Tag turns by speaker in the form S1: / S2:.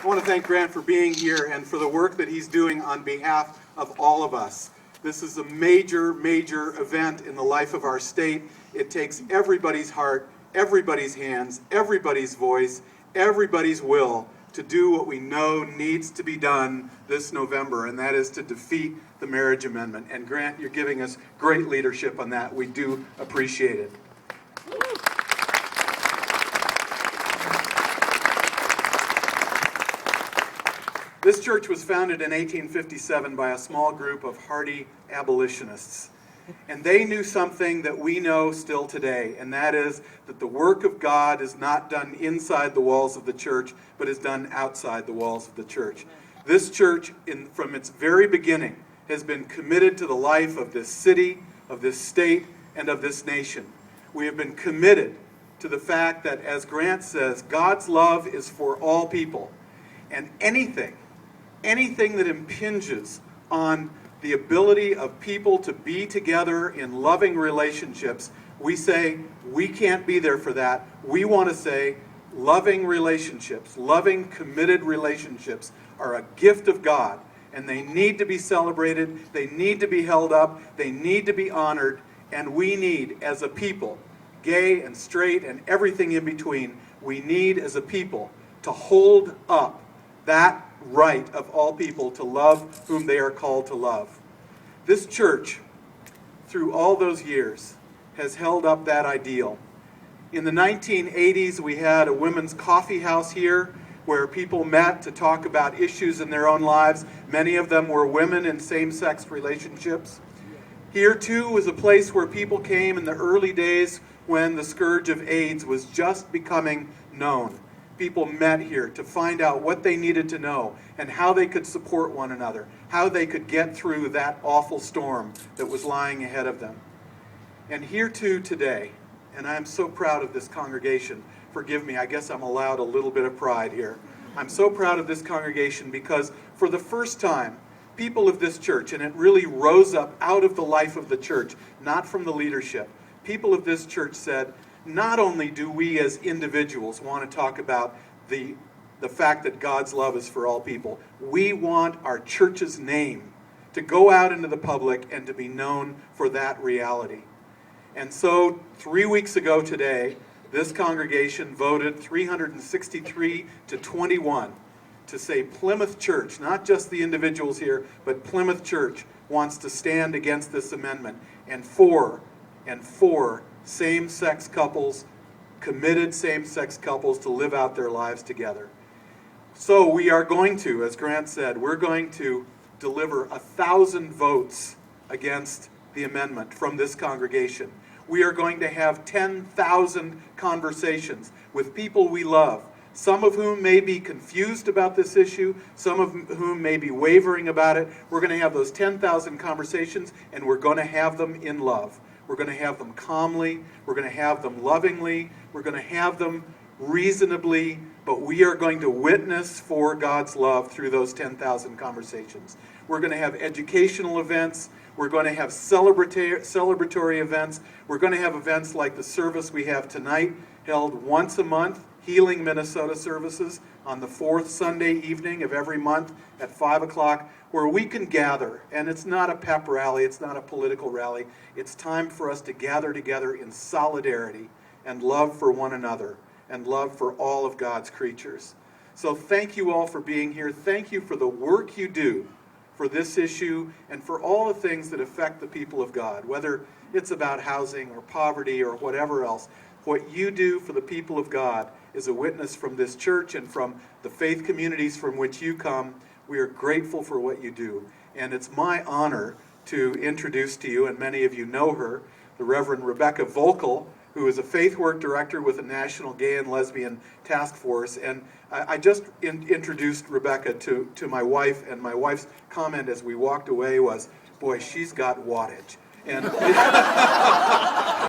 S1: I want to thank Grant for being here and for the work that he's doing on behalf of all of us. This is a major, major event in the life of our state. It takes everybody's heart, everybody's hands, everybody's voice, everybody's will to do what we know needs to be done this November, and that is to defeat the marriage amendment. And Grant, you're giving us great leadership on that. We do appreciate it. This church was founded in 1857 by a small group of hardy abolitionists. And they knew something that we know still today, and that is that the work of God is not done inside the walls of the church, but is done outside the walls of the church. This church, from its very beginning, has been committed to the life of this city, of this state, and of this nation. We have been committed to the fact that, as Grant says, God's love is for all people. And anything that impinges on the ability of people to be together in loving relationships, we say we can't be there for that. We want to say loving relationships, loving, committed relationships are a gift of God, and they need to be celebrated, they need to be held up, they need to be honored, and we need, as a people, gay and straight and everything in between, we need, as a people, to hold up that right of all people to love whom they are called to love. This church, through all those years, has held up that ideal. In the 1980s, we had a women's coffee house here where people met to talk about issues in their own lives. Many of them were women in same-sex relationships. Here, too, was a place where people came in the early days when the scourge of AIDS was just becoming known. People met here to find out what they needed to know and how they could support one another, how they could get through that awful storm that was lying ahead of them. And here too today, and I am so proud of this congregation. Forgive me, I guess I'm allowed a little bit of pride here. I'm so proud of this congregation because for the first time, people of this church, and it really rose up out of the life of the church, not from the leadership, people of this church said, not only do we as individuals want to talk about the fact that God's love is for all people, we want our church's name to go out into the public and to be known for that reality. And so 3 weeks ago today, this congregation voted 363 to 21 to say Plymouth Church, not just the individuals here, but Plymouth Church wants to stand against this amendment and for same-sex couples, committed same-sex couples to live out their lives together. So we are going to, as Grant said, we're going to deliver 1,000 votes against the amendment from this congregation. We are going to have 10,000 conversations with people we love, some of whom may be confused about this issue, some of whom may be wavering about it. We're going to have those 10,000 conversations, and we're going to have them in love. We're going to have them calmly, we're going to have them lovingly, we're going to have them reasonably, but we are going to witness for God's love through those 10,000 conversations. We're going to have educational events, we're going to have celebratory events, we're going to have events like the service we have tonight, held once a month, Healing Minnesota services on the fourth Sunday evening of every month at 5 o'clock, where we can gather. And it's not a pep rally, it's not a political rally. It's time for us to gather together in solidarity and love for one another and love for all of God's creatures. So thank you all for being here. Thank you for the work you do for this issue and for all the things that affect the people of God, whether it's about housing or poverty or whatever else. What you do for the people of God is a witness from this church and from the faith communities from which you come. We are grateful for what you do. And it's my honor to introduce to you, and many of you know her, the Reverend Rebecca Volkel, who is a faith work director with the National Gay and Lesbian Task Force. And I just introduced Rebecca to my wife, and my wife's comment as we walked away was, boy, she's got wattage. And